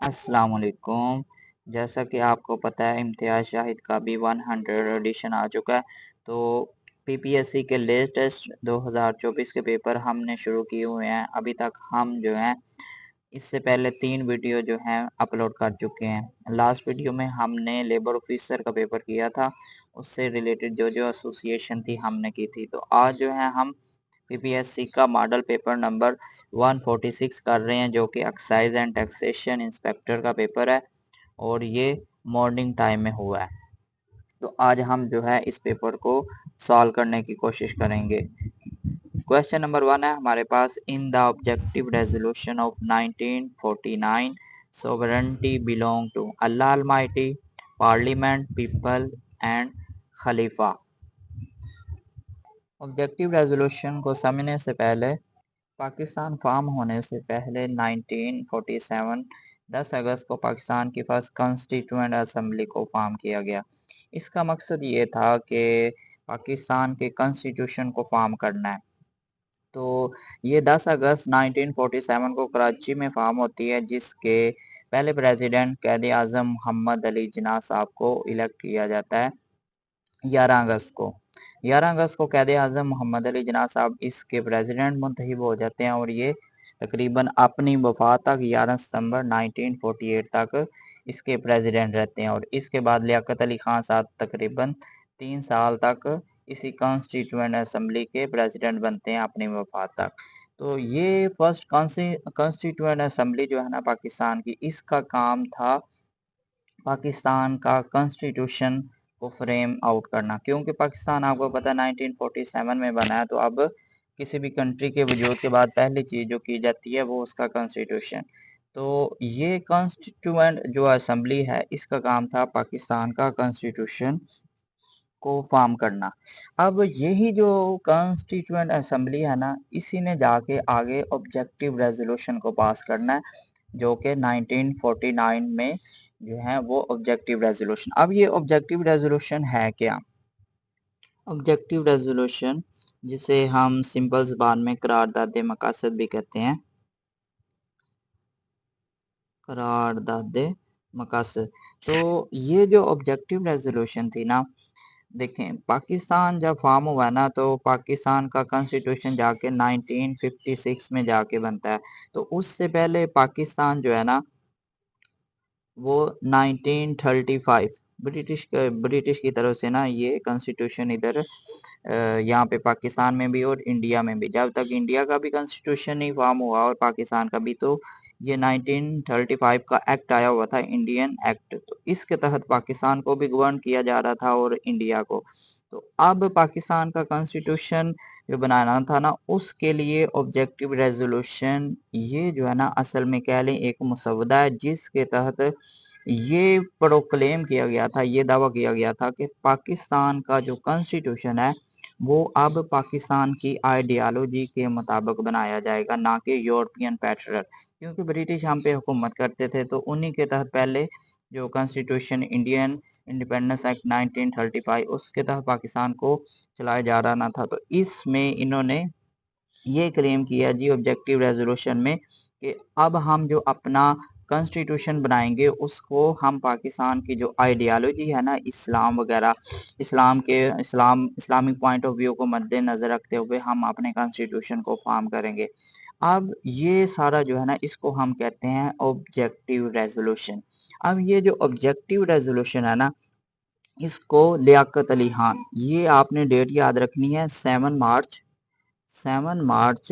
अस्सलाम वालेकुम। जैसा कि आपको पता है इम्तियाज़ शाहिद का भी 100 एडिशन आ चुका है। तो पीपीएससी के लेटेस्ट 2024 के पेपर हमने शुरू किए हुए हैं। अभी तक हम जो हैं इससे पहले 3 वीडियो जो हैं अपलोड कर चुके हैं। लास्ट वीडियो में हमने लेबर ऑफिसर का पेपर किया था, उससे रिलेटेड जो एसोसिएशन थी हमने की थी। तो आज जो है हम पीपीएससी का मॉडल पेपर नंबर 146 कर रहे हैं, जो कि एक्साइज एंड टैक्सेशन इंस्पेक्टर का पेपर है और ये मॉर्निंग टाइम में हुआ है। तो आज हम जो है इस पेपर को सॉल्व करने की कोशिश करेंगे। क्वेश्चन नंबर 1 है हमारे पास, in the objective resolution of 1949 sovereignty belong to Allah almighty, parliament, people and खलीफा। ऑब्जेक्टिव रेजोल्यूशन को समझने से पहले पाकिस्तान फॉर्म होने से पहले 1947 10 अगस्त को पाकिस्तान की फर्स्ट कॉन्स्टिट्यूएंट असेंबली को फॉर्म किया गया। इसका मकसद ये था कि पाकिस्तान के कॉन्स्टिट्यूशन को फॉर्म करना है। तो ये 10 अगस्त 1947 को कराची में फॉर्म होती है, जिसके पहले प्रेसिडेंट कैद आज़म मोहम्मद अली जिन्ना साहब को इलेक्ट किया जाता है 11 अगस्त को। 11 अगस्त को कैद आज़म मोहम्मद अली जिन्ना साहब इसके प्रेसिडेंट मुंतखब हो जाते हैं और ये तकरीबन अपनी वफात तक 11 सितंबर 1948 तक इसके प्रेसिडेंट रहते हैं। और इसके बाद लियाकत अली खान साहब तकरीबन 3 साल तक इसी कॉन्स्टिट्यूएंट असेंबली के प्रेसिडेंट बनते हैं अपनी वफात तक। तो ये फर्स्ट कॉन्स्टिट्यूएंट असेंबली जो है ना पाकिस्तान की, इसका काम था पाकिस्तान का कॉन्स्टिट्यूशन को फ्रेम आउट करना। क्योंकि पाकिस्तान आपको पता है 1947 में बना है, तो अब किसी भी कंट्री के वजूद के बाद पहली चीज जो की जाती है वो उसका कॉन्स्टिट्यूशन। तो ये कॉन्स्टिट्यूएंट जो असेंबली है, इसका काम था पाकिस्तान का कॉन्स्टिट्यूशन को फॉर्म करना। अब यही जो कॉन्स्टिट्यूएंट असेंबली है ना, इसी ने जाके आगे ऑब्जेक्टिव रेजोल्यूशन को पास करना है, जो कि 1949 में जो है वो ऑब्जेक्टिव रेजोल्यूशन। अब ये ऑब्जेक्टिव रेजोल्यूशन है क्या? ऑब्जेक्टिव रेजोल्यूशन, जिसे हम सिंपल ज़बान में करारदाद मकासद भी कहते हैं, करारदाद मकासद। तो ये जो ऑब्जेक्टिव रेजोल्यूशन थी ना, देखें पाकिस्तान जब फॉर्म हुआ ना, तो पाकिस्तान का कॉन्स्टिट्यूशन जाके 1956 में जाके बनता है। तो उससे पहले पाकिस्तान जो है ना वो 1935 ब्रिटिश की तरफ से ना ये कॉन्स्टिट्यूशन इधर यहाँ पे पाकिस्तान में भी और इंडिया में भी, जब तक इंडिया का भी कॉन्स्टिट्यूशन नहीं फॉर्म हुआ और पाकिस्तान का भी, तो ये 1935 का एक्ट आया हुआ था, इंडियन एक्ट। तो इसके तहत पाकिस्तान को भी गवर्न किया जा रहा था और इंडिया को। तो अब पाकिस्तान का कॉन्स्टिट्यूशन जो बनाना था ना, उसके लिए ऑब्जेक्टिव रेजोल्यूशन ये जो है ना असल में कह लें एक मसवदा है, जिसके तहत ये प्रोक्लेम किया गया था, ये दावा किया गया था कि पाकिस्तान का जो कॉन्स्टिट्यूशन है वो अब पाकिस्तान की आइडियालॉजी के मुताबिक बनाया जाएगा, ना कि यूरोपियन पैटर्न। क्योंकि ब्रिटिश हम पे हुकूमत करते थे, तो उन्हीं के तहत पहले जो कॉन्स्टिट्यूशन इंडियन इंडिपेंडेंस एक्ट 1935 उसके तहत पाकिस्तान को चलाया जा रहा ना था। तो इसमें इन्होंने ये क्लेम किया जी ऑब्जेक्टिव रेजोल्यूशन में कि अब हम जो अपना कॉन्स्टिट्यूशन बनाएंगे उसको हम पाकिस्तान की जो आइडियालॉजी है ना, इस्लाम वगैरह, इस्लामिक पॉइंट ऑफ व्यू को मद्देनजर रखते हुए हम अपने कॉन्स्टिट्यूशन को फॉर्म करेंगे। अब ये सारा जो है ना, इसको हम कहते हैं ऑब्जेक्टिव रेजोल्यूशन। अब ये जो ऑब्जेक्टिव रेजोल्यूशन है ना, इसको लियाकत अली खान, ये आपने डेट याद रखनी है, 7 मार्च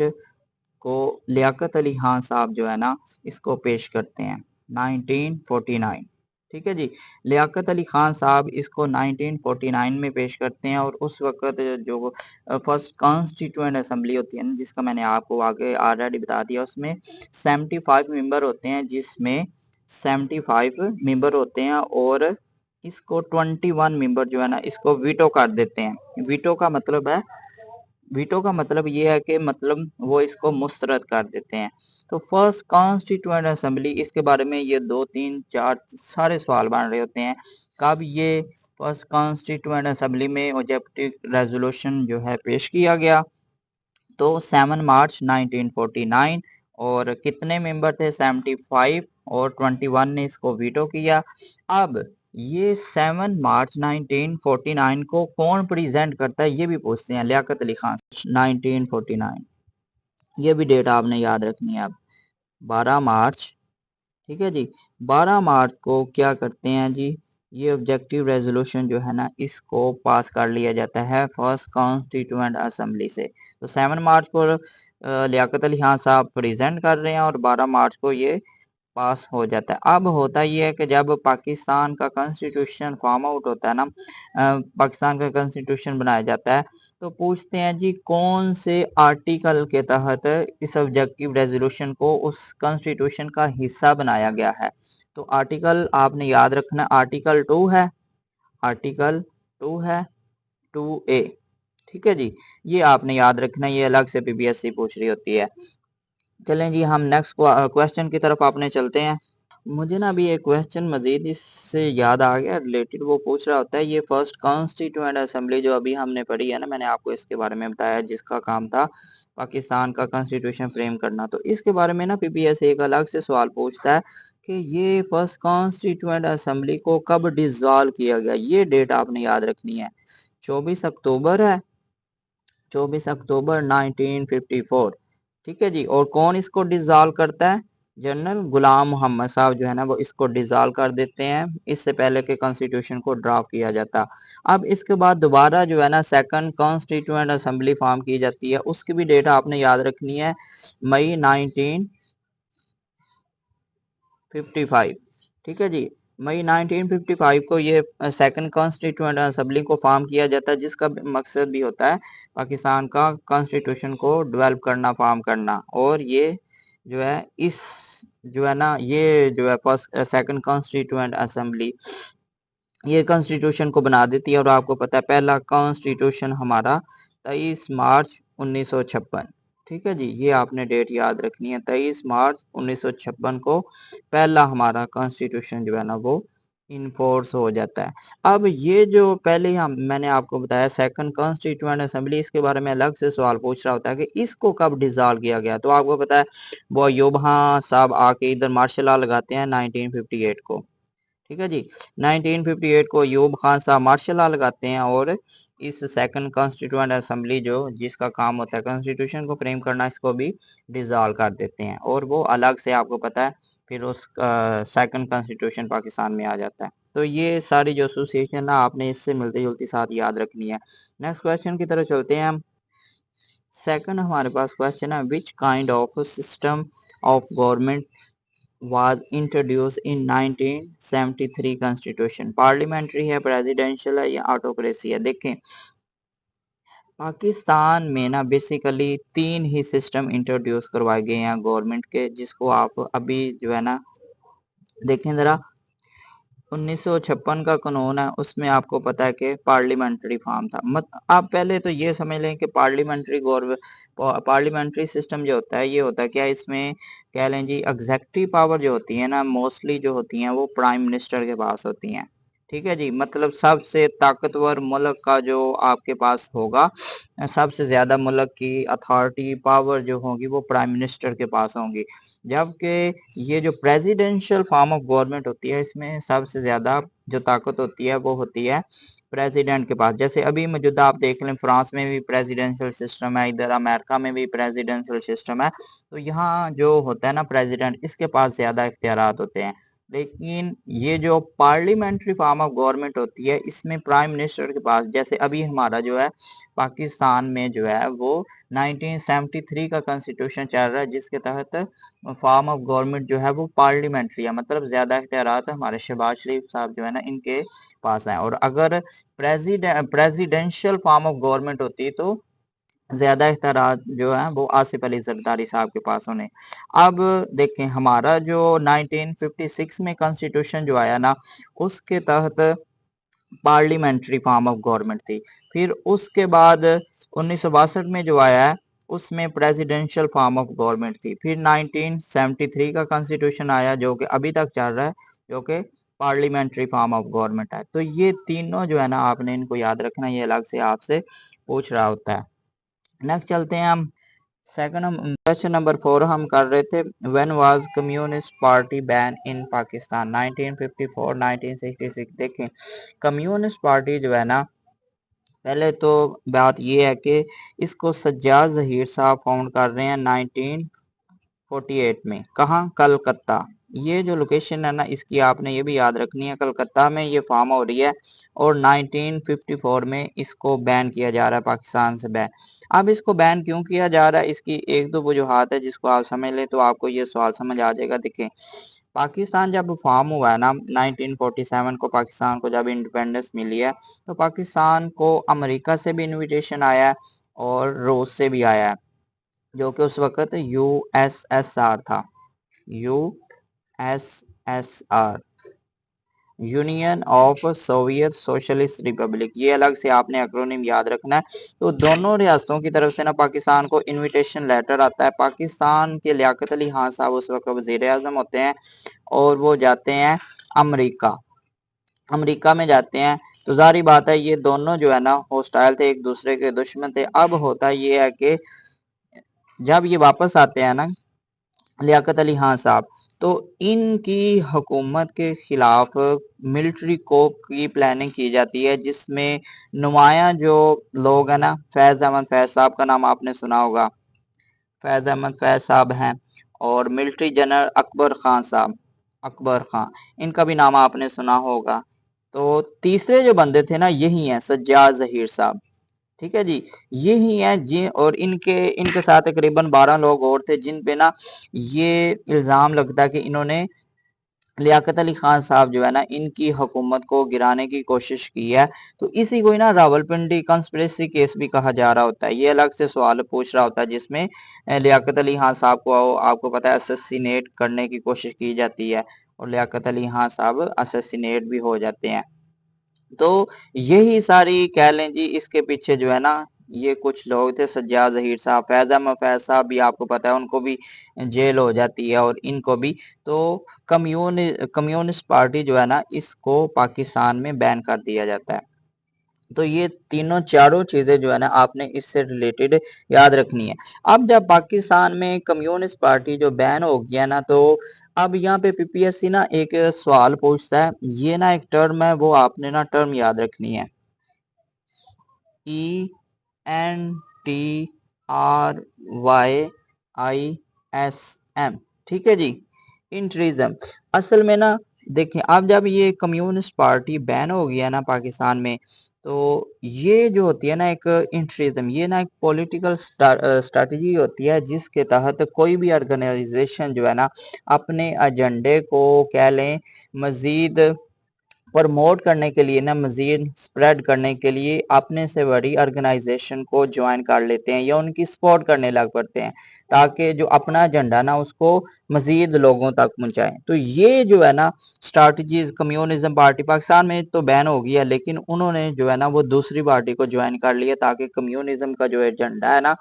को लियाकत अली खान साहब जो है ना इसको पेश करते हैं 1949। ठीक है जी, लियाकत अली खान साहब इसको 1949 में पेश करते हैं। और उस वक्त जो फर्स्ट कॉन्स्टिट्यूएंट असेंबली होती है ना, जिसका मैंने आपको आगे ऑलरेडी बता दिया, उसमें 75 मेंबर होते हैं, जिसमें 75 मेंबर होते हैं और इसको 21 मेंबर जो है ना इसको वीटो कर देते हैं। वीटो का मतलब ये है कि मतलब वो इसको मुस्तरद कर देते हैं। तो फर्स्ट कॉन्स्टिट्यूएंट असेंबली, इसके बारे में ये 2 3 4 सारे सवाल बन रहे होते हैं। कब ये फर्स्ट कॉन्स्टिट्यूएंट असेंबली में ऑब्जेक्टिव रेजोल्यूशन जो है पेश किया गया? तो 7 मार्च 1949। और कितने मेंबर थे? 75। और 21 ने इसको वीटो किया। अब ये 7 मार्च 1949 को कौन प्रेजेंट करता है ये भी पूछते हैं, लियाकत अली खान। 1949 ये भी डेट आपने याद रखनी है। अब 12 मार्च, ठीक है जी, 12 मार्च को क्या करते हैं जी, ये ऑब्जेक्टिव रेजोल्यूशन जो है ना इसको पास कर लिया जाता है फर्स्ट कॉन्स्टिट्यूएंट असेंबली से। तो 7 मार्च को लियाकत अली खान साहब प्रेजेंट कर रहे हैं और 12 मार्च को ये पास हो जाता है। अब होता ये है कि जब पाकिस्तान का कॉन्स्टिट्यूशन फॉर्म आउट होता है ना, पाकिस्तान का कॉन्स्टिट्यूशन बनाया जाता है, तो पूछते हैं जी कौन से आर्टिकल के तहत इस ऑब्जेक्टिव रेजोल्यूशन को उस कॉन्स्टिट्यूशन का हिस्सा बनाया गया है। तो आर्टिकल आपने याद रखना, आर्टिकल 2 है, आर्टिकल 2 है 2A, ठीक है जी, ये आपने याद रखना, ये अलग से पीपीएससी पूछ रही होती है। चलें जी, हम नेक्स्ट क्वेश्चन की तरफ अपने चलते हैं। मुझे ना अभी एक क्वेश्चन मजीद इससे याद आ गया रिलेटेड, वो पूछ रहा होता है ये फर्स्ट कॉन्स्टिट्यूएंट असेंबली जो अभी हमने पढ़ी है ना, मैंने आपको इसके बारे में बताया जिसका काम था पाकिस्तान का कॉन्स्टिट्यूशन फ्रेम करना, तो इसके बारे में ना पीपीएससी एक अलग से सवाल पूछता है कि ये फर्स्ट कॉन्स्टिट्यूएंट असेंबली को कब डिसॉल्व किया गया, ये डेट आपने याद रखनी है। 24 अक्टूबर है, 24 अक्टूबर 1954, ठीक है जी। और कौन इसको डिसॉल्व करता है, जनरल गुलाम मोहम्मद साहब जो है ना वो इसको डिसॉल्व कर देते हैं, इससे पहले के कॉन्स्टिट्यूशन को ड्राफ्ट किया जाता। अब इसके बाद दोबारा जो है ना सेकंड कॉन्स्टिट्यूएंट असेंबली फॉर्म की जाती है, उसकी भी डेट आपने याद रखनी है, मई 1955, ठीक है जी। मई 1955 को ये सेकंड कॉन्स्टिट्यूएंट असेंबली को फॉर्म किया जाता है, जिसका मकसद भी होता है पाकिस्तान का कॉन्स्टिट्यूशन को डेवलप करना, फॉर्म करना। और ये जो है इस जो है ना ये जो है फर्स्ट सेकंड कॉन्स्टिट्यूएंट असेंबली ये कॉन्स्टिट्यूशन को बना देती है। और आपको पता है पहला कॉन्स्टिट्यूशन हमारा 23 मार्च 1956, ठीक है जी, ये आपने डेट याद रखनी है, 23 मार्च 1956 को पहला हमारा कॉन्स्टिट्यूशन जो है ना वो इनफोर्स हो जाता है। अब ये जो पहले हम मैंने आपको बताया सेकंड कॉन्स्टिट्यूएंट असेंबली, इसके बारे में अलग से सवाल पूछ रहा होता है कि इसको कब डिसॉल्व किया गया, तो आपको पता है वो अय्यूब खान साहब आके इधर मार्शल लॉ लगाते हैं 1958 को, ठीक है जी। 1958 को अय्यूब खान साहब मार्शल लॉ लगाते हैं और इस सेकंड कॉन्स्टिट्यूएंट असेंबली जो जिसका काम होता है कॉन्स्टिट्यूशन को फ्रेम करना, इसको भी डिसॉल्व कर देते हैं और वो अलग से आपको पता है फिर उस सेकंड कॉन्स्टिट्यूशन पाकिस्तान में आ जाता है। तो ये सारी जो एसोसिएशन ना आपने इससे मिलती जुलती साथ याद रखनी है। नेक्स्ट क्वेश्चन की तरफ चलते हैं हम। सेकंड हमारे पास क्वेश्चन है which kind of system of government was introduced in 1973 constitution, parliamentary है, प्रेसिडेंशियल है या ऑटोक्रेसी है। देखें पाकिस्तान में ना बेसिकली 3 ही सिस्टम इंट्रोड्यूस करवाए गए हैं गवर्नमेंट के, जिसको आप अभी जो है ना देखें जरा। 1956 का कानून है, उसमें आपको पता है कि पार्लियामेंट्री फॉर्म था। आप पहले तो ये समझ लें कि पार्लियामेंट्री सिस्टम जो होता है ये होता है क्या, इसमें कह लें जी एग्जेक्टिव पावर जो होती है ना मोस्टली जो होती हैं वो प्राइम मिनिस्टर के पास होती हैं, ठीक है जी। मतलब सबसे ताकतवर मुल्क का जो आपके पास होगा, सबसे ज्यादा मुल्क की अथॉरिटी पावर जो होगी वो प्राइम मिनिस्टर के पास होंगी। जबकि ये जो प्रेसिडेंशियल फॉर्म ऑफ गवर्नमेंट होती है इसमें सबसे ज्यादा जो ताकत होती है वो होती है प्रेसिडेंट के पास। जैसे अभी मौजूदा आप देख लें फ्रांस में भी प्रेसिडेंशियल सिस्टम है, इधर अमेरिका में भी प्रेसिडेंशियल सिस्टम है, तो यहाँ जो होता है ना प्रेसिडेंट, इसके पास ज्यादा इख्तियारात होते हैं। लेकिन ये जो पार्लियामेंट्री फॉर्म ऑफ गवर्नमेंट होती है इसमें प्राइम मिनिस्टर के पास, जैसे अभी हमारा जो है पाकिस्तान में जो है वो 1973 का कॉन्स्टिट्यूशन चल रहा है, जिसके तहत फॉर्म ऑफ गवर्नमेंट जो है वो पार्लियामेंट्री है, मतलब ज्यादा इख्तियारात हमारे शहबाज शरीफ साहब जो है ना इनके पास है। और अगर प्रेसिडेंशियल फॉर्म ऑफ गवर्नमेंट होती तो ज्यादा इख्तियारात जो है वो आसिफ अली जरदारी साहब के पास होने। अब देखें हमारा जो 1956 में कॉन्स्टिट्यूशन जो आया ना उसके तहत पार्लियामेंट्री फॉर्म ऑफ गवर्नमेंट थी। फिर उसके बाद 1962 में जो आया है उसमें प्रेसिडेंशियल फॉर्म ऑफ गवर्नमेंट थी। फिर 1973 का कॉन्स्टिट्यूशन आया जो कि अभी तक चल रहा है, जो कि पार्लियामेंट्री फॉर्म ऑफ गवर्नमेंट है। तो ये तीनों जो है ना आपने इनको याद रखना, ये अलग से आपसे पूछ रहा होता है। नेक्स्ट चलते हैं हम। सेकंड हम क्वेश्चन नंबर 4 हम कर रहे थे, when was communist party ban in Pakistan, 1954 1966। देखें कम्युनिस्ट पार्टी जो है ना, पहले तो बात ये है कि इसको सज्जाद जहीर साहब फाउंड कर रहे हैं 1948 में। कहाँ? कलकत्ता। ये जो लोकेशन है ना, इसकी आपने ये भी याद रखनी है, कलकत्ता में ये फार्म हो रही है और 1954 में इसको बैन किया जा रहा है, पाकिस्तान से बैन। अब इसको बैन क्यों किया जा रहा है, इसकी एक दो वजूहात है जिसको आप समझ लें तो आपको ये सवाल समझ आ जाएगा। देखें पाकिस्तान जब फॉर्म हुआ है ना, 1947 को पाकिस्तान को जब इंडिपेंडेंस मिली है, तो पाकिस्तान को अमेरिका से भी इनविटेशन आया है और रूस से भी आया है, जो कि उस वक्त यूएसएसआर था, USSR, union of Soviet socialist Republic. ये अलग से आपने एक्रोनिम याद रखना है। तो दोनों रियासतों की तरफ से ना पाकिस्तान को इनविटेशन लेटर आता है। पाकिस्तान के लियाकत अली खान साहब उस वक्त वजीर आजम होते हैं और वो जाते हैं अमेरिका, अमेरिका में जाते हैं। तो जारी बात है ये दोनों जो है ना हॉस्टाइल थे, एक दूसरे के दुश्मन थे। अब होता ये है कि जब ये वापस आते हैं ना लियाकत अली खान साहब, तो इनकी हुकूमत के खिलाफ मिलिट्री कोप की प्लानिंग की जाती है, जिसमें नुमाया जो लोग हैं ना, फैज अहमद फैज साहब का नाम आपने सुना होगा, फैज अहमद फैज साहब हैं, और मिलिट्री जनरल अकबर खान साहब, अकबर खान, इनका भी नाम आपने सुना होगा। तो तीसरे जो बंदे थे ना, यही हैं सज्जाद जहीर साहब। ठीक है जी, यही है जी। और इनके इनके साथ तकरीबन 12 लोग और थे, जिन पे ना ये इल्जाम लगता है कि इन्होंने लियाकत अली खान साहब जो है ना, इनकी हुकूमत को गिराने की कोशिश की है। तो इसी को ही ना रावलपिंडी कंस्पिरेसी केस भी कहा जा रहा होता है। ये अलग से सवाल पूछ रहा होता है, जिसमें लियाकत अली खान साहब को आपको पता है असैसिनेट करने की कोशिश की जाती है और लियाकत अली खान साहब असैसिनेट भी हो जाते हैं। तो यही सारी कह लें जी, इसके पीछे जो है ना ये कुछ लोग थे, सज्जाद जहीर साहब, फैज अहमद फैज साहब भी आपको पता है, उनको भी जेल हो जाती है और इनको भी। तो कम्युनिस्ट पार्टी जो है ना, इसको पाकिस्तान में बैन कर दिया जाता है। तो ये तीनों चारों चीजें जो है ना आपने इससे रिलेटेड याद रखनी है। अब जब पाकिस्तान में कम्युनिस्ट पार्टी जो बैन हो गया ना, तो अब यहाँ पे पीपीएससी ना एक सवाल पूछता है, ये ना एक टर्म है, वो आपने ना टर्म याद रखनी है, ENTRYISM। ठीक है जी, इंट्रिज्म। असल में ना देखें, अब जब ये कम्युनिस्ट पार्टी बैन हो गया ना पाकिस्तान में, तो ये जो होती है ना एक इंट्रिज्म, ये ना एक पॉलिटिकल स्ट्रैटेजी होती है, जिसके तहत कोई भी ऑर्गेनाइजेशन जो है ना अपने एजेंडे को कह लें मजीद प्रमोट करने के लिए ना, मजीद स्प्रेड करने के लिए अपने से बड़ी ऑर्गेनाइजेशन को ज्वाइन कर लेते हैं या उनकी सपोर्ट करने लग पड़ते हैं, ताकि जो अपना एजेंडा ना उसको मजीद लोगों तक पहुंचाएं। तो ये जो है ना स्ट्रैटेजीज, कम्युनिज्म पार्टी पाकिस्तान में तो बैन हो गई है, लेकिन उन्होंने जो है ना वो दूसरी पार्टी को ज्वाइन कर लिया, ताकि कम्युनिज्म का जो एजेंडा है ना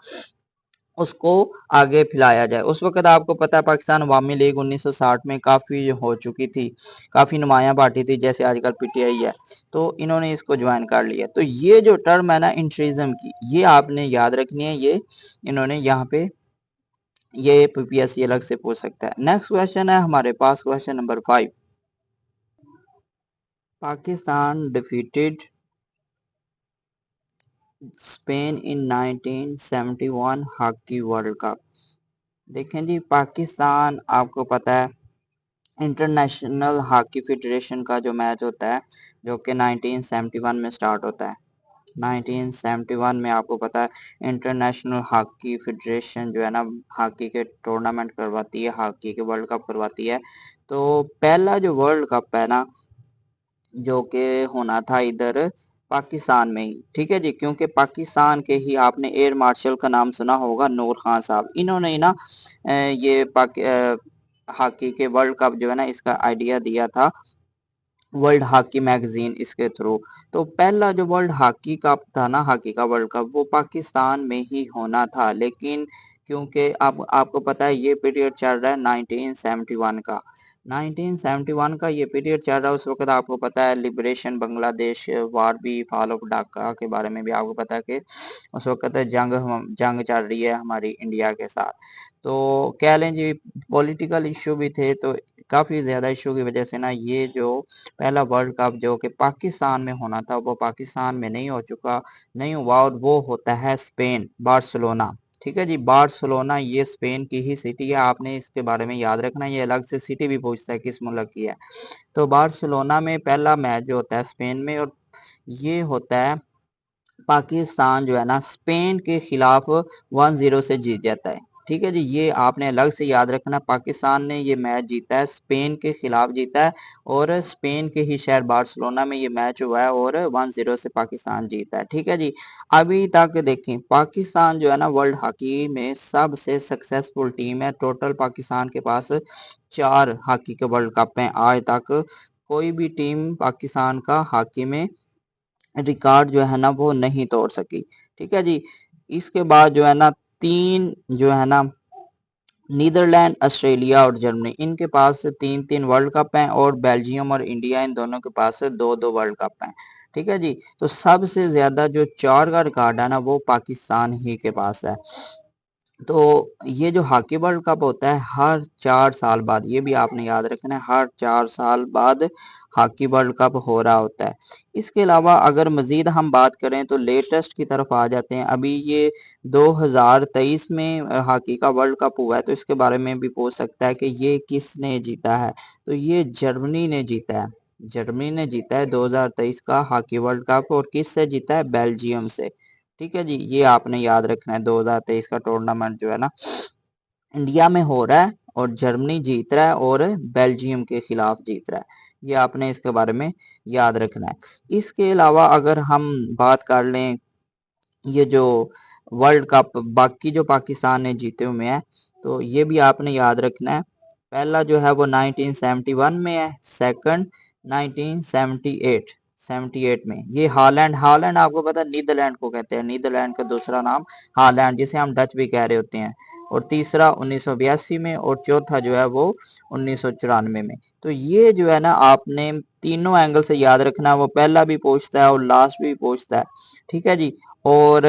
उसको आगे फैलाया जाए। उस वक्त आपको पता है पाकिस्तान अवामी लीग 1960 में काफ़ी हो चुकी थी, काफ़ी नुमाया पार्टी थी, जैसे आजकल पीटीआई है। तो इन्होंने इसको ज्वाइन कर लिया। तो ये जो टर्म है ना इंट्रिज्म की, ये आपने याद रखनी है। ये इन्होंने यहाँ पे ये पीपीएससी अलग से पूछ सकता है। नेक्स्ट क्वेश्चन है हमारे पास, question number 5। Pakistan defeated Spain in 1971 hockey world cup. देखें जी, पाकिस्तान आपको पता है इंटरनेशनल हॉकी फेडरेशन का जो मैच होता है, जो कि 1971 में स्टार्ट होता है। 1971 में आपको पता है इंटरनेशनल हॉकी फेडरेशन जो है ना हॉकी के टूर्नामेंट करवाती है, हॉकी के वर्ल्ड कप करवाती है। तो पहला जो वर्ल्ड कप है ना, जो कि होना था इधर पाकिस्तान में ही। ठीक है जी, क्योंकि पाकिस्तान के ही आपने एयर मार्शल का नाम सुना होगा, नूर खान साहब, इन्होंने ही ना ये हॉकी के वर्ल्ड कप जो है ना इसका आइडिया दिया था वर्ल्ड हॉकी मैगजीन इसके थ्रू। तो पहला जो वर्ल्ड हॉकी कप था ना, हॉकी का वर्ल्ड कप, वो पाकिस्तान में ही होना था। लेकिन क्योंकि अब आपको पता है ये पीरियड चल रहा है 1971 का, 1971 का ये पीरियड चल रहा है, उस वक्त आपको पता है लिबरेशन बांग्लादेश वार भी, फॉल ऑफ ढाका के बारे में भी आपको पता है कि उस वक्त जंग चल रही है हमारी इंडिया के साथ। तो कह लें जी पॉलिटिकल इशू भी थे, तो काफ़ी ज़्यादा इशू की वजह से ना ये जो पहला वर्ल्ड कप जो कि पाकिस्तान में होना था वो पाकिस्तान में नहीं हुआ, और वो होता है स्पेन, बार्सिलोना। ठीक है जी, बार्सिलोना ये स्पेन की ही सिटी है, आपने इसके बारे में याद रखना, ये अलग से सिटी भी पूछता है किस मुल्क की है। तो बार्सिलोना में पहला मैच जो होता है स्पेन में, और ये होता है पाकिस्तान जो है ना स्पेन के खिलाफ 1-0 से जीत जाता है। ठीक है जी, ये आपने अलग से याद रखना, पाकिस्तान ने ये मैच जीता है, स्पेन के खिलाफ जीता है, और स्पेन के ही शहर बार्सिलोना में ये मैच हुआ है, और 1-0 से पाकिस्तान जीता है। ठीक है जी, अभी तक देखें पाकिस्तान जो है ना वर्ल्ड हॉकी में सबसे सक्सेसफुल टीम है। टोटल पाकिस्तान के पास 4 हॉकी के वर्ल्ड कप हैं। आज तक कोई भी टीम पाकिस्तान का हॉकी में रिकॉर्ड जो है ना वो नहीं तोड़ सकी। ठीक है जी, इसके बाद जो है ना 3 जो है ना नीदरलैंड, ऑस्ट्रेलिया और जर्मनी, इनके पास 3-3 वर्ल्ड कप हैं, और बेल्जियम और इंडिया इन दोनों के पास 2-2 वर्ल्ड कप हैं। ठीक है जी, तो सबसे ज्यादा जो 4 का रिकॉर्ड है ना वो पाकिस्तान ही के पास है। तो ये जो हॉकी वर्ल्ड कप होता है हर 4 साल बाद, ये भी आपने याद रखना है, हर 4 साल बाद हॉकी वर्ल्ड कप हो रहा होता है। इसके अलावा अगर मजीद हम बात करें तो लेटेस्ट की तरफ आ जाते हैं। अभी ये 2023 में हॉकी का वर्ल्ड कप हुआ है, तो इसके बारे में भी पूछ सकता है कि ये किसने जीता है। तो ये जर्मनी ने जीता है। जर्मनी ने जीता है 2023 का हॉकी वर्ल्ड कप, और किससे जीता है? बेल्जियम से। ठीक है जी, ये आपने याद रखना है। 2023 का टूर्नामेंट जो है ना इंडिया में हो रहा है, और जर्मनी जीत रहा है, और बेल्जियम के खिलाफ जीत रहा है। ये आपने इसके बारे में याद रखना है। इसके अलावा अगर हम बात कर लें ये जो वर्ल्ड कप बाकी जो पाकिस्तान ने जीते हुए हैं, तो ये भी आपने याद रखना है। पहला जो है वो 1971 में है, सेकंड 1978 78 में। ये हालैंड, हालैंड आपको पता है नीदरलैंड को कहते हैं, नीदरलैंड का दूसरा नाम हालैंड, जिसे हम डच भी कह रहे होते हैं। और तीसरा 1982 में, और चौथा जो है वो 1994 में। तो ये जो है ना आपने तीनों एंगल से याद रखना है, वो पहला भी पूछता है और लास्ट भी पूछता है। ठीक है जी, और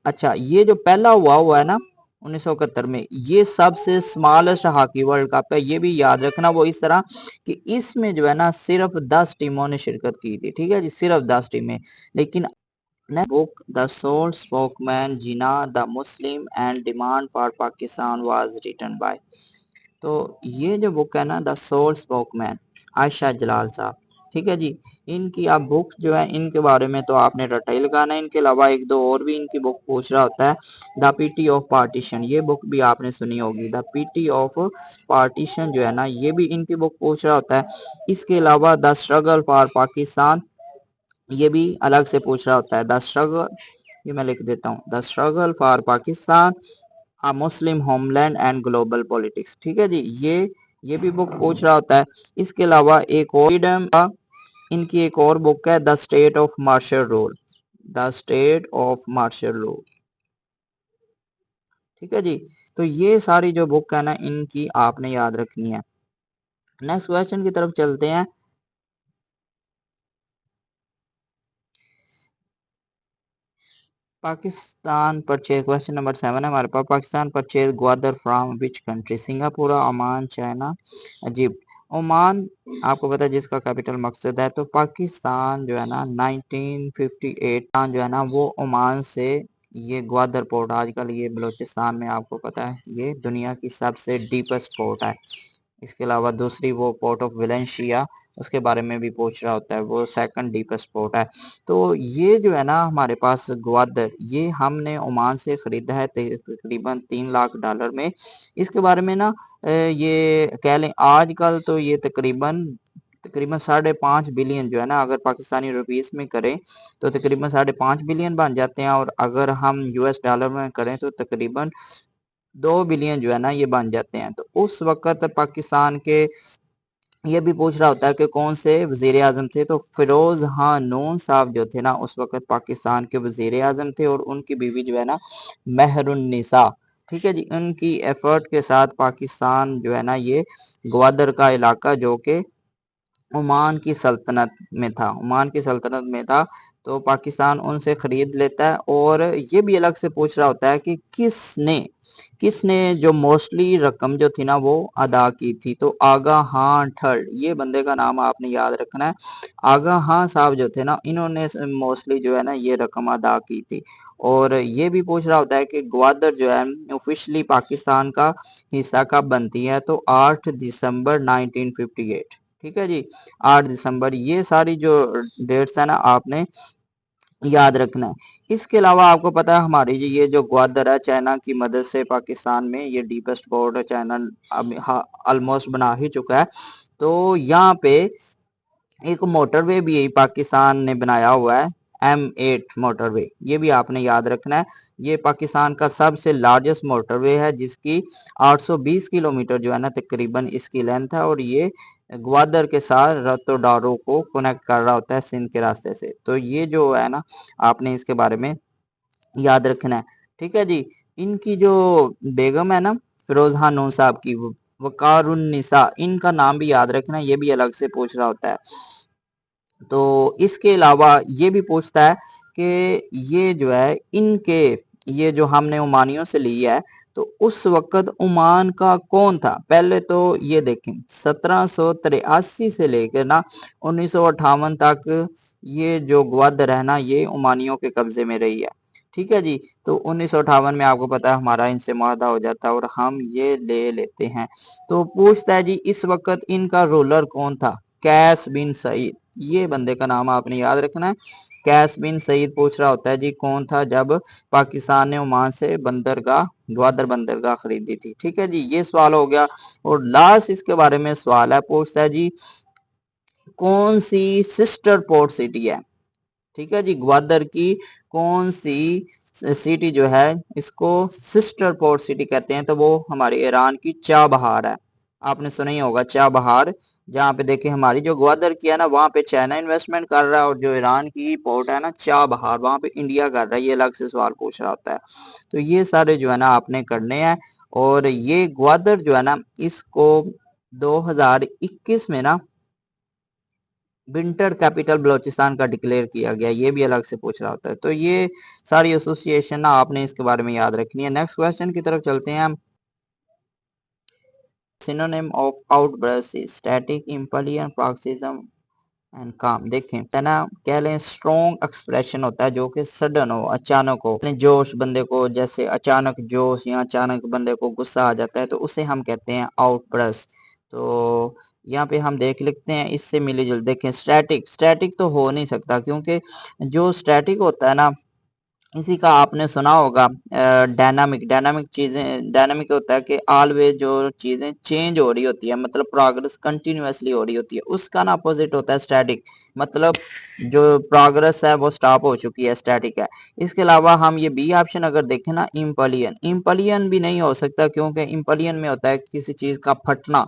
अच्छा ये जो पहला हुआ है ना 1971 में, ये सबसे स्मॉलेस्ट हॉकी वर्ल्ड कप है। ये भी याद रखना वो इस तरह कि इसमें जो है ना सिर्फ 10 टीमों ने शिरकत की थी। ठीक है जी, सिर्फ 10 टीमें। लेकिन book the sole spokesman Jinnah the Muslim and demand for Pakistan was written by. तो ये जो बुक है ना the sole spokesman, Ayesha Jalal साहब। ठीक है जी, इनकी आप बुक जो है इनके बारे में तो आपने रटा ही लगाना है। इनके अलावा एक दो और भी इनकी बुक पूछ रहा होता है। द पीटी ऑफ पार्टीशन, ये बुक भी आपने सुनी होगी। द पीटी ऑफ पार्टीशन जो है ना ये भी इनकी बुक पूछ रहा होता है। इसके अलावा द स्ट्रगल फॉर पाकिस्तान, ये भी अलग से पूछ रहा होता है। द स्ट्रगल, ये मैं लिख देता हूँ, the struggle for Pakistan, a Muslim homeland and global politics. ठीक है जी, ये भी बुक पूछ रहा होता है। इसके अलावा एक और फ्रीडम का इनकी एक और बुक है, the state of martial rule, the state of martial rule. ठीक है जी, तो ये सारी जो बुक है ना इनकी आपने याद रखनी है। नेक्स्ट क्वेश्चन की तरफ चलते हैं। पाकिस्तान परचेज, क्वेश्चन नंबर 7 है हमारे पास। Pakistan purchase Gwadar from which country? Singapore, Oman, China, Egypt. Oman आपको पता है जिसका कैपिटल मकसद है। तो पाकिस्तान जो है ना 1958 जो है ना वो ओमान से, ये ग्वादर पोर्ट आजकल ये बलूचिस्तान में, आपको पता है ये दुनिया की सबसे डीपेस्ट पोर्ट है। इसके अलावा दूसरी वो पोर्ट ऑफ वेलेंशिया, उसके बारे में भी पूछ रहा होता है, वो सेकंड डीपेस्ट पोर्ट है। तो ये जो है ना हमारे पास ग्वादर, ये हमने ओमान से खरीदा है तकरीबन $3 लाख में। इसके बारे में ना ये कह लें आजकल तो ये तकरीबन तकरीबन 5.5 बिलियन जो है ना, अगर पाकिस्तानी रुपीस में करें तो तकरीबन 5.5 बिलियन बन जाते हैं, और अगर हम यूएस डॉलर में करें तो तकरीबन 2 बिलियन जो है ना ये बन जाते हैं। तो उस वक्त पाकिस्तान के, ये भी पूछ रहा होता है कि कौन से वजीर आजम थे। तो फिरोज हाँ नून साहब जो थे ना उस वक्त पाकिस्तान के वजीर आजम थे, और उनकी बीवी जो है ना मेहरुन्निसा, ठीक है जी। उनकी एफर्ट के साथ पाकिस्तान जो है ना ये ग्वादर का इलाका जो कि ओमान की सल्तनत में था, ओमान की सल्तनत में था, तो पाकिस्तान उनसे खरीद लेता है। और ये भी अलग से पूछ रहा होता है कि किसने किसने जो मोस्टली रकम जो थी ना वो अदा की थी। तो आगा खान ठर्ड, ये बंदे का नाम आपने याद रखना है। आगा खान साहब जो थे ना इन्होंने मोस्टली जो है ना ये रकम अदा की थी। और ये भी पूछ रहा होता है कि ग्वादर जो है ऑफिशियली पाकिस्तान का हिस्सा कब बनती है। तो 8 दिसंबर 1958। ठीक है जी, 8 दिसंबर। ये सारी जो डेट्स है ना आपने याद रखना है। इसके अलावा आपको पता है हमारी ये जो ग्वादर है चाइना की मदद से पाकिस्तान में ये डीपेस्ट पोर्ट है, चाइना अब ऑलमोस्ट बना ही चुका है। तो यहाँ पे एक मोटरवे भी है पाकिस्तान ने बनाया हुआ है, M8 मोटरवे, ये भी आपने याद रखना है। ये पाकिस्तान का सबसे लार्जेस्ट मोटरवे है जिसकी 820 किलोमीटर जो है ना तकरीबन इसकी लेंथ है। और ये ग्वादर के साथ रतोडारो को कनेक्ट कर रहा होता है सिंध के रास्ते से। तो ये जो है ना आपने इसके बारे में याद रखना है। ठीक है जी। इनकी जो बेगम है ना फिरोज खान साहब की, वकारुन्निसा, इनका नाम भी याद रखना है, ये भी अलग से पूछ रहा होता है। तो इसके अलावा ये भी पूछता है कि ये जो है इनके ये जो हमने ओमानियों से ली है तो उस वक्त ओमान का कौन था। पहले तो ये देखें 1783 से लेकर ना 1958 तक ये जो ग्वादर है ना ये ओमानियों के कब्जे में रही है। ठीक है जी। तो 1958 में आपको पता है हमारा इनसे मुआहदा हो जाता है और हम ये ले लेते हैं। तो पूछता है जी इस वक्त इनका रूलर कौन था। कैस बिन सईद, ये बंदे का नाम आपने याद रखना है। कैस बिन सईद पूछ रहा होता है जी कौन था जब पाकिस्तान ने ओमान से बंदरगाह ग्वादर बंदरगाह खरीदी थी। ठीक है जी, ये सवाल हो गया। और लास्ट इसके बारे में सवाल है, पूछता है जी कौन सी सिस्टर पोर्ट सिटी है। ठीक है जी, ग्वादर की कौन सी सिटी जो है इसको सिस्टर पोर्ट सिटी कहते हैं। तो वो हमारे ईरान की चाबहार है। आपने सुना ही होगा चाबहार, जहाँ पे देखिए हमारी जो ग्वादर की है ना वहाँ पे चाइना इन्वेस्टमेंट कर रहा है और जो ईरान की पोर्ट है ना चाबहार वहाँ पे इंडिया कर रहा है। ये अलग से सवाल पूछ रहा होता है। तो ये सारे जो है ना आपने करने हैं। और ये ग्वादर जो है ना इसको 2021 में ना विंटर कैपिटल बलोचिस्तान का डिक्लेयर किया गया, ये भी अलग से पूछ रहा होता है। तो ये सारी एसोसिएशन ना आपने इसके बारे में याद रखनी है। नेक्स्ट क्वेश्चन की तरफ चलते हैं हम। Synonym of outburst is static, इम्पलियन, paroxysm एंड काम। देखें है ना, कह लें स्ट्रॉन्ग एक्सप्रेशन होता है जो कि सडन हो, अचानक हो, अपने जोश बंदे को, जैसे अचानक जोश या अचानक बंदे को गुस्सा आ जाता है तो उसे हम कहते हैं आउटबर्स्ट। तो यहाँ पे हम देख लिखते हैं इससे मिली जुल। देखें स्टैटिक, स्टैटिक तो हो नहीं सकता क्योंकि जो स्टैटिक होता है ना इसी का आपने सुना होगा डायनामिक। डायनामिक चीजें, डायनामिक होता है कि ऑलवेज जो चीजें चेंज हो रही होती है, मतलब प्रोग्रेस कंटिन्यूअसली हो रही होती है, उसका ना अपोजिट होता है स्टैटिक। मतलब जो प्रोग्रेस है वो स्टॉप हो चुकी है, स्टैटिक है। इसके अलावा हम ये बी ऑप्शन अगर देखें ना इम्पलियन, इम्पलियन भी नहीं हो सकता क्योंकि इम्पलियन में होता है किसी चीज का फटना।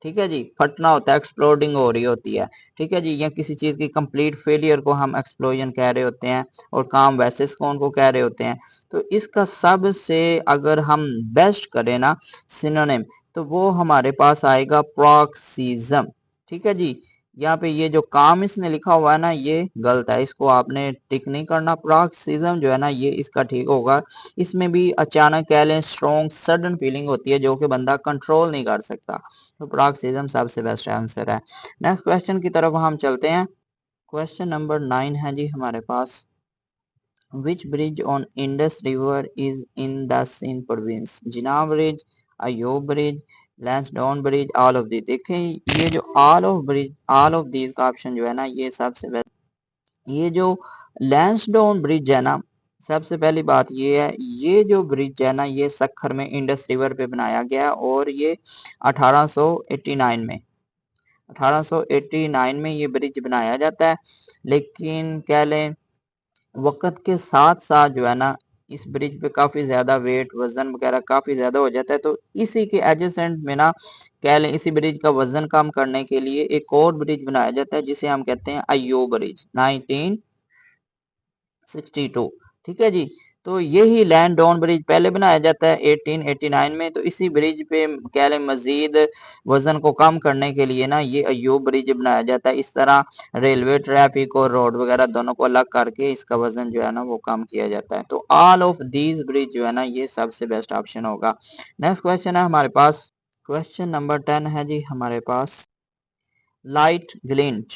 ठीक है जी, फटना होता है, एक्सप्लोडिंग हो रही होती है। ठीक है जी, या किसी चीज की कंप्लीट फेलियर को हम एक्सप्लोजन कह रहे होते हैं। और काम वैसे कौन को कह रहे होते हैं। तो इसका सबसे अगर हम बेस्ट करें ना सिनोनिम तो वो हमारे पास आएगा प्रॉक्सिज्म। ठीक है जी। यहाँ पे ये जो काम इसने लिखा हुआ है ना ये गलत है, इसको आपने टिक नहीं करना। प्रॉक्सिज्म जो है ना ये इसका ठीक होगा। इसमें भी अचानक कह लें स्ट्रॉन्ग सडन फीलिंग होती है जो कि बंदा कंट्रोल नहीं कर सकता। तो प्रॉक्सिज्म सबसे बेस्ट आंसर है। नेक्स्ट क्वेश्चन की तरफ हम चलते हैं। क्वेश्चन नंबर 9 है जी हमारे पास। Which bridge on Indus River is in the Sindh province? Jinnah bridge, Ayub bridge, Lansdowne bridge, all of these. देखें ये जो all of bridge, all of these का ऑप्शन जो है ना ये सबसे बेस्ट। ये जो लैंसडाउन ब्रिज है ना, सबसे पहली बात ये है ये जो ब्रिज है ना ये सखर में इंडस रिवर पे बनाया गया और ये 1889 में 1889 में ये ब्रिज बनाया जाता है। लेकिन कह लें वक्त के साथ साथ जो है ना इस ब्रिज पे काफी ज्यादा वेट वजन वगैरह काफी ज्यादा हो जाता है। तो इसी के एडजेसेंट में ना कह लें इसी ब्रिज का वजन कम करने के लिए एक और ब्रिज बनाया जाता है जिसे हम कहते हैं अयूब ब्रिज 1962। ठीक है जी। तो यही लैंड डाउन ब्रिज पहले बनाया जाता है 1889 में। तो इसी ब्रिज पे कह लें मजीद वजन को कम करने के लिए ना ये अयूब ब्रिज बनाया जाता है। इस तरह रेलवे ट्रैफिक और रोड वगैरह दोनों को अलग करके इसका वजन जो है ना वो कम किया जाता है। तो ऑल ऑफ दीज ब्रिज जो है ना ये सबसे बेस्ट ऑप्शन होगा। नेक्स्ट क्वेश्चन है हमारे पास, क्वेश्चन नंबर 10 है जी हमारे पास, लाइट ग्लिंट।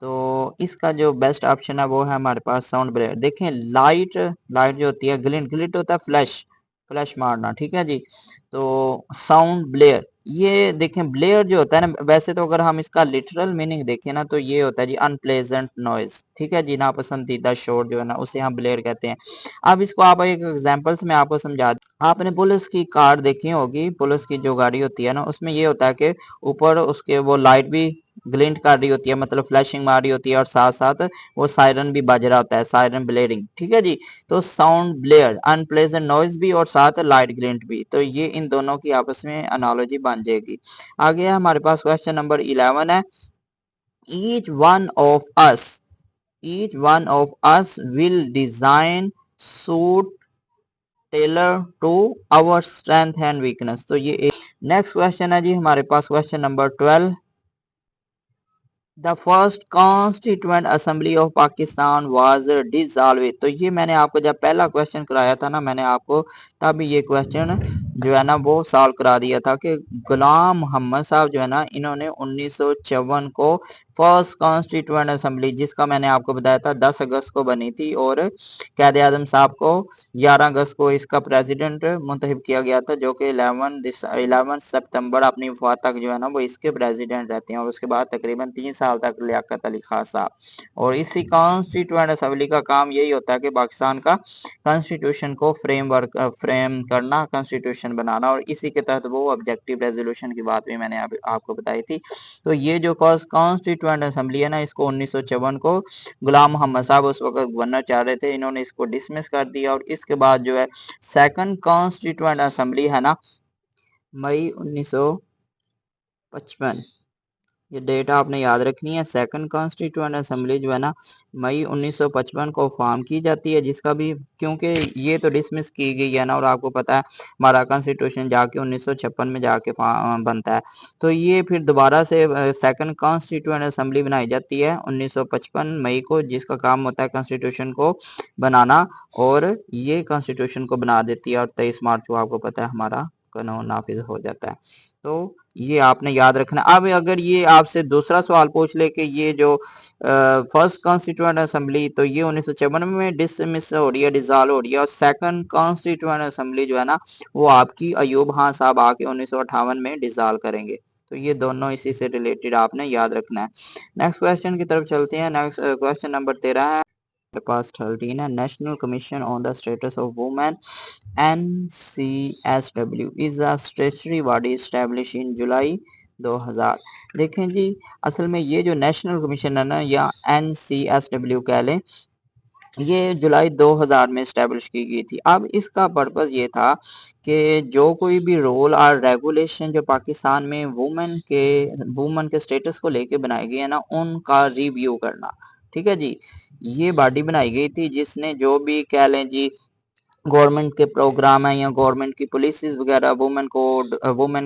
तो इसका जो बेस्ट ऑप्शन है वो है हमारे पास साउंड ब्लेयर। देखें लाइट, लाइट जो होती है, ग्लिंट, ग्लिंट होता है फ्लैश, फ्लैश मारना, ठीक है जी। तो साउंड ब्लेयर, ये देखें ब्लेयर जो होता है ना, वैसे तो अगर हम इसका लिटरल मीनिंग देखें ना तो ये होता है जी अनप्लेजेंट नॉइज, ठीक है जी, नापसंदीदा शोर जो है ना उसे हम ब्लेयर कहते हैं। अब इसको आप एक एग्जांपल से मैं आपको समझा, आपने पुलिस की कार देखी होगी, पुलिस की जो गाड़ी होती है ना उसमें ये होता है कि ऊपर उसके वो लाइट भी ग्लिंट कर रही होती है, मतलब फ्लैशिंग मार रही होती है, और साथ साथ वो सायरन भी बज रहा होता है, सायरन ब्लेयरिंग, ठीक है जी। तो साउंड ब्लेयर अनप्लेजेंट नॉइज भी और साथ लाइट ग्लिंट भी, तो ये इन दोनों की आपस में एनालॉजी बन जाएगी। आगे हमारे पास क्वेश्चन नंबर 11 है, each one of us, each one of us will design suit tailor to our strength and weakness. तो ये नेक्स्ट क्वेश्चन है जी हमारे पास, question number 12, the first constituent assembly of Pakistan was dissolve. तो ये मैंने आपको जब पहला क्वेश्चन कराया था ना, मैंने आपको तब ये क्वेश्चन जो है ना वो सॉल्व करा दिया था कि गुलाम मोहम्मद साहब जो है ना इन्होंने 1954 को फर्स्ट कॉन्स्टिट्यूएंट असेंबली, जिसका मैंने आपको बताया था 10 अगस्त को बनी थी, और कैद आजम साहब को 11 अगस्त को इसका प्रेसिडेंट मुंतखब किया गया था, जो कि 11 सितंबर अपनी वफात तक जो है ना वो इसके प्रेसिडेंट रहते हैं, और उसके बाद तकरीबन 3 साल तक लियाकत अली खान साहब। और इसी कॉन्स्टिट्यूएंट असेंबली का काम यही होता है कि पाकिस्तान का कॉन्स्टिट्यूशन को फ्रेम करना, कॉन्स्टिट्यूशन बनाना, और इसी के तहत वो ऑब्जेक्टिव रेजोल्यूशन की बात भी मैंने आपको बताई थी। तो ये जो फर्स्ट कॉन्स्टिट्यूएंट असेंबली है ना, इसको 1954 को गुलाम मोहम्मद साहब उस वक्त गवर्नर चाह रहे थे, इन्होंने इसको डिसमिस कर दिया, और इसके बाद जो है सेकंड कॉन्स्टिट्यूएंट असेंबली है ना, मई 1955, ये डेट आपने याद रखनी है। सेकंड कॉन्स्टिट्यूएंट असेंबली जो है ना मई 1955 को फॉर्म की जाती है, जिसका भी क्योंकि ये तो डिसमिस की गई है ना, और आपको पता है हमारा कॉन्स्टिट्यूशन जाके 1956 में जाके बनता है। तो ये फिर दोबारा से सेकंड कॉन्स्टिट्यूएंट असेंबली बनाई जाती है 1955 मई को, जिसका काम होता है कॉन्स्टिट्यूशन को बनाना, और ये कॉन्स्टिट्यूशन को बना देती है, और 23 मार्च को आपको पता है हमारा कानून नाफिज हो जाता है। तो ये आपने याद रखना। अब अगर ये आपसे दूसरा सवाल पूछ ले कि ये जो फर्स्ट कॉन्स्टिट्यूएंट असेंबली, तो ये 1956 में डिसमिस हो रही है, डिसॉल्व हो रही है, और सेकंड कॉन्स्टिट्यूएंट असेंबली जो है ना वो आपकी अयूब खान साहब आके 1958 में डिसॉल्व करेंगे। तो ये दोनों इसी से रिलेटेड आपने याद रखना है। नेक्स्ट क्वेश्चन की तरफ चलते हैं। नेक्स्ट क्वेश्चन नंबर 13 है पास 13 है, national commission on the status of women NCSW is a statutory body established in जुलाई 2000। देखें जी, असल में ये जो नेशनल कमीशन है ना, या NCSW कह लें, ये जुलाई 2000 में स्टैब्लिश की गई थी। अब इसका पर्पस ये था कि जो कोई भी रोल और रेगुलेशन जो पाकिस्तान में वुमेन के स्टेटस को लेके बनाई गई है ना, उनका रिव्यू करना, ठीक है जी। ये बॉडी बनाई गई थी जिसने जो भी कह लें जी गवर्नमेंट के प्रोग्राम है या गवर्नमेंट की पॉलिसीज वगैरह वुमेन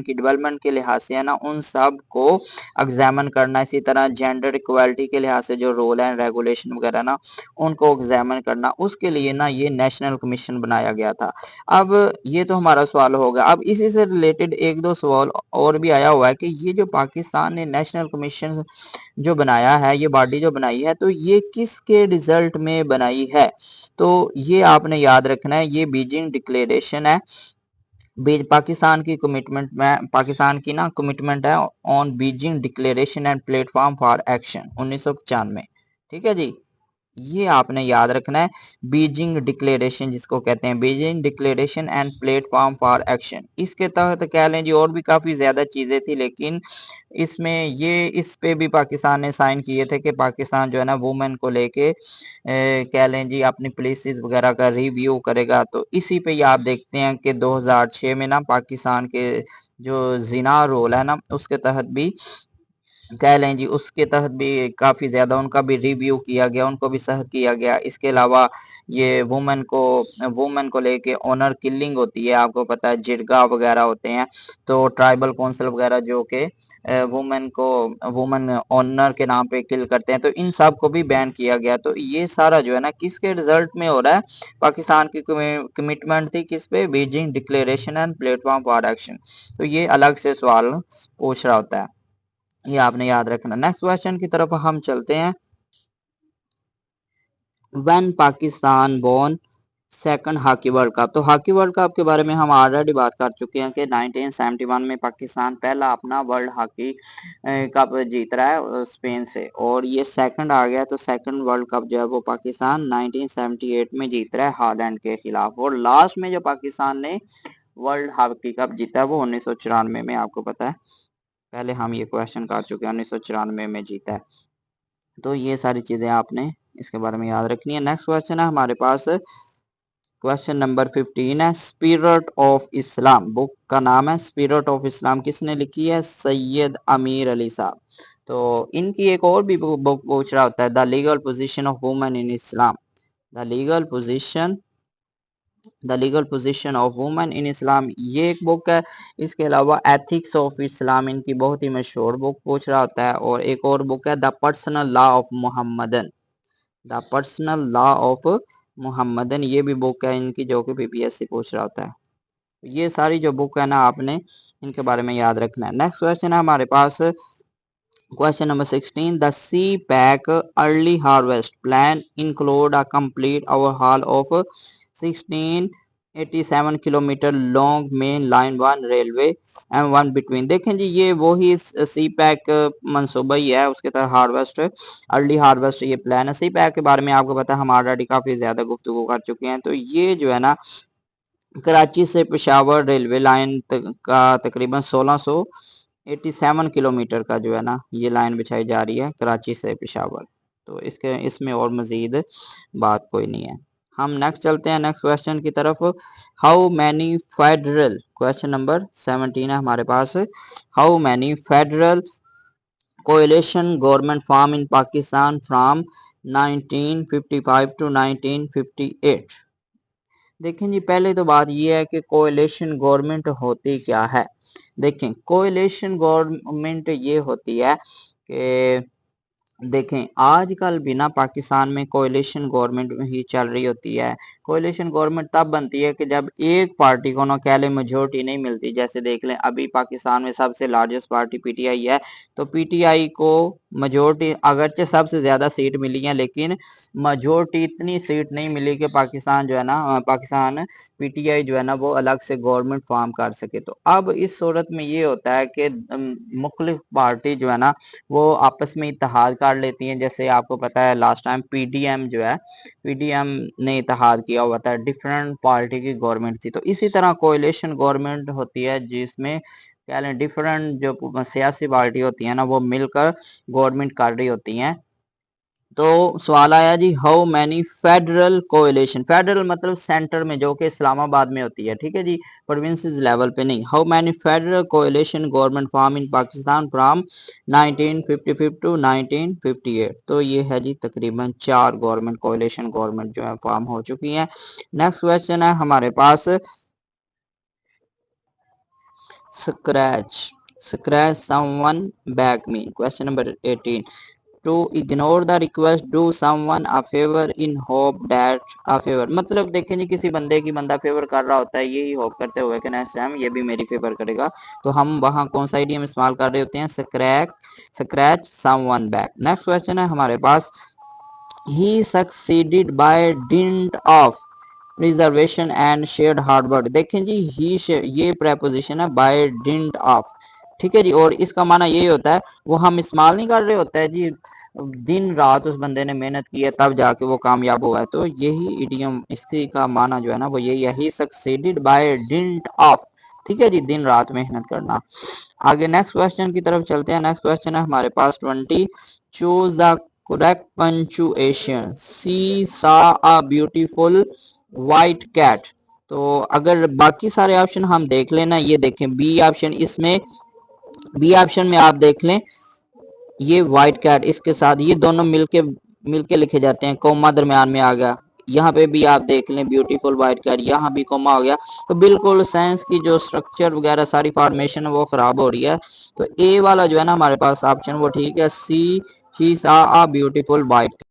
की डेवलपमेंट के लिहाज से है ना, उन सब को एग्जामिन करना। इसी तरह जेंडर इक्वालिटी के लिहाज से जो रोल है रेगुलेशन वगैरह ना, उनको एग्जामिन करना, उसके लिए ना ये नेशनल कमीशन बनाया गया था। अब ये तो हमारा सवाल हो गया। अब इसी से रिलेटेड एक दो सवाल और भी आया हुआ है कि ये जो पाकिस्तान ने नेशनल कमीशन जो बनाया है, ये बॉडी जो बनाई है, तो ये किसके रिजल्ट में बनाई है। तो ये आपने याद रखना है, ये बीजिंग डिक्लेरेशन है, पाकिस्तान की कमिटमेंट में, पाकिस्तान की ना कमिटमेंट है on Beijing declaration and platform for action 1995, ठीक है जी। ये आपने याद रखना है, बीजिंग डिक्लेरेशन जिसको कहते हैं, Beijing declaration and platform for action. इसके तहत कह लें जी और भी काफ़ी ज़्यादा चीज़ें थी, लेकिन इसमें ये इस पे भी पाकिस्तान ने साइन किए थे कि पाकिस्तान जो है ना वुमेन को लेके कह लें जी अपनी पॉलिसीज वगैरह का रिव्यू करेगा। तो इसी पे ही आप देखते हैं कि 2006 में ना पाकिस्तान के जो जिना रोल है ना उसके तहत भी कह लें जी, उसके तहत भी काफ़ी ज़्यादा उनका भी रिव्यू किया गया, उनको भी सख्त किया गया। इसके अलावा ये वुमेन को लेके ऑनर किलिंग होती है, आपको पता है जिरगा वगैरह होते हैं, तो ट्राइबल काउंसिल वगैरह जो कि वुमेन ऑनर के नाम पे किल करते हैं, तो इन सब को भी बैन किया गया। तो ये सारा जो है ना किसके रिजल्ट में हो रहा है? पाकिस्तान की कमिटमेंट थी किस पे? Beijing declaration and platform for action. तो ये अलग से सवाल पूछ रहा होता है, ये आपने याद रखना। नेक्स्ट क्वेश्चन की तरफ हम चलते हैं। When Pakistan bone second hockey world cup. तो हॉकी वर्ल्ड कप के बारे में हम ऑलरेडी बात कर चुके हैं कि 1971 में पाकिस्तान पहला अपना वर्ल्ड हॉकी कप जीत रहा है स्पेन से, और ये सेकंड आ गया। तो सेकंड वर्ल्ड कप जो है वो पाकिस्तान 1978 में जीत रहा है हॉलैंड के खिलाफ, और लास्ट में जो पाकिस्तान ने वर्ल्ड हॉकी कप जीता है वो 1994 में, आपको पता है पहले हम ये क्वेश्चन कर चुके हैं, 1994 में जीता है। तो ये सारी चीजें आपने इसके बारे में याद रखनी है। नेक्स्ट क्वेश्चन है हमारे पास, क्वेश्चन नंबर 15 है स्पिरिट ऑफ इस्लाम। बुक का नाम है स्पिरिट ऑफ इस्लाम, किसने लिखी है? सैयद अमीर अली साहब। तो इनकी एक और भी बुक पूछ रहा होता है, the legal position of women in Islam. The legal position of women in Islam, ये एक बुक है। इसके अलावा एथिक्स ऑफ इस्लाम, इनकी बहुत ही मशहूर बुक पूछ रहा होता है। और एक और बुक है the personal law of Muhammadan. The personal law of Muhammadan, ये भी बुक है इनकी जो कि पीपीएससी पूछ रहा होता है। ये सारी जो बुक है ना आपने इनके बारे में याद रखना है। नेक्स्ट क्वेश्चन है हमारे पास, question number 16, the CPEC early harvest plan include a complete overhaul of 1687 kilometre long main line 1 railway and 1 between. देखें जी, ये वही सी पैक मनसूबा ही है, उसके तरह हार्वेस्ट अर्ली हार्वेस्ट ये प्लान है। सी पैक के बारे में आपको पता है हम ऑलरेडी काफी ज्यादा गुफ्तगू कर चुके हैं। तो ये जो है ना कराची से पेशावर रेलवे लाइन का तकरीबन 1687 किलोमीटर का जो है ना ये लाइन बिछाई जा रही है कराची से पेशावर। तो इसमें और मजीद बात कोई नहीं है। हम नेक्स्ट चलते हैं नेक्स्ट क्वेश्चन की तरफ। How many federal, question number 17 है हमारे पास, how many federal coalition government form in Pakistan from 1955 to 1958। देखें जी, पहले तो बात यह है कि कोएलिशन गवर्नमेंट होती क्या है। देखें, कोएलिशन गवर्नमेंट ये होती है कि देखें आजकल बिना पाकिस्तान में कोएलिशन गवर्नमेंट ही चल रही होती है। कोएलिशन गवर्नमेंट तब बनती है कि जब एक पार्टी को ना कह ले मेजोरिटी नहीं मिलती। जैसे देख लें अभी पाकिस्तान में सबसे लार्जेस्ट पार्टी पीटीआई है, तो पीटीआई को मेजोरिटी अगरचे सबसे ज्यादा सीट मिली है, लेकिन मेजोरिटी इतनी सीट नहीं मिली कि पाकिस्तान जो है ना पाकिस्तान पीटीआई जो है ना वो अलग से गवर्नमेंट फॉर्म कर सके। तो अब इस सूरत में ये होता है कि मुख्तलिफ पार्टी जो है ना वो आपस में इत्तेहाद कर लेती हैं। जैसे आपको पता है लास्ट टाइम पीडीएम जो है, पीडीएम ने इत्तेहाद किया हुआ था, डिफरेंट पार्टी की गवर्नमेंट थी। तो इसी तरह कोएलिशन गवर्नमेंट होती है जिसमें कह लें डिफरेंट जो सियासी पार्टी होती है ना वो मिलकर गवर्नमेंट कर रही होती हैं। तो सवाल आया जी, how many federal coalition, federal मतलब सेंटर में जो कि इस्लामाबाद में होती है, ठीक है जी, प्रोविंसेस लेवल पे नहीं। How many federal coalition government form in Pakistan from 1955 to 1958। तो ये है जी तकरीबन 4 गवर्नमेंट कोएलिशन गवर्नमेंट जो है फॉर्म हो चुकी हैं। नेक्स्ट क्वेश्चन है हमारे पास, scratch scratch someone back mean. Question number 18, to ignore the request do someone a favour in hope that a favour. मतलब देखें जी, किसी बंदे की बंदा फेवर कर रहा होता है यही होप करते हुए कि नेक्स्ट टाइम ये भी मेरी फेवर करेगा, तो हम वहां कौन सा इडियम इस्तेमाल कर रहे होते हैं? Scratch someone back. Next question है हमारे पास, he succeeded by dint of preservation and shared hard work. देखें जी, ही ये प्रेपोजिशन है बाय डिंट ऑफ, ठीक है जी, और इसका माना यही होता है, वो हम इस्तेमाल नहीं कर रहे होता है जी, दिन रात उस बंदे ने मेहनत की है तब जाके वो कामयाब हुआ है। तो यही इडियम इसकी का माना जो है ना वो यही है, ही सक्सीडेड बाय डिंट ऑफ, ठीक है जी, दिन रात मेहनत करना। आगे नेक्स्ट क्वेश्चन की तरफ चलते हैं। नेक्स्ट क्वेश्चन है हमारे पास 20, चूज द करेक्ट पंचुएशन, सी सा अ ब्यूटीफुल व्हाइट कैट। तो अगर बाकी सारे ऑप्शन हम देख लेना, ये देखें बी ऑप्शन, इसमें बी ऑप्शन में आप देख लें ये व्हाइट कैट, इसके साथ ये दोनों मिलके मिलके लिखे जाते हैं, कोमा दरमियान में आ गया। यहाँ पे भी आप देख लें ब्यूटीफुल व्हाइट कैट, यहाँ भी कोमा हो गया। तो बिल्कुल सेंस की जो स्ट्रक्चर वगैरह सारी फॉर्मेशन वो खराब हो रही है। तो ए वाला जो है ना हमारे पास ऑप्शन वो ठीक है, सी शी सा आ ब्यूटीफुल व्हाइट।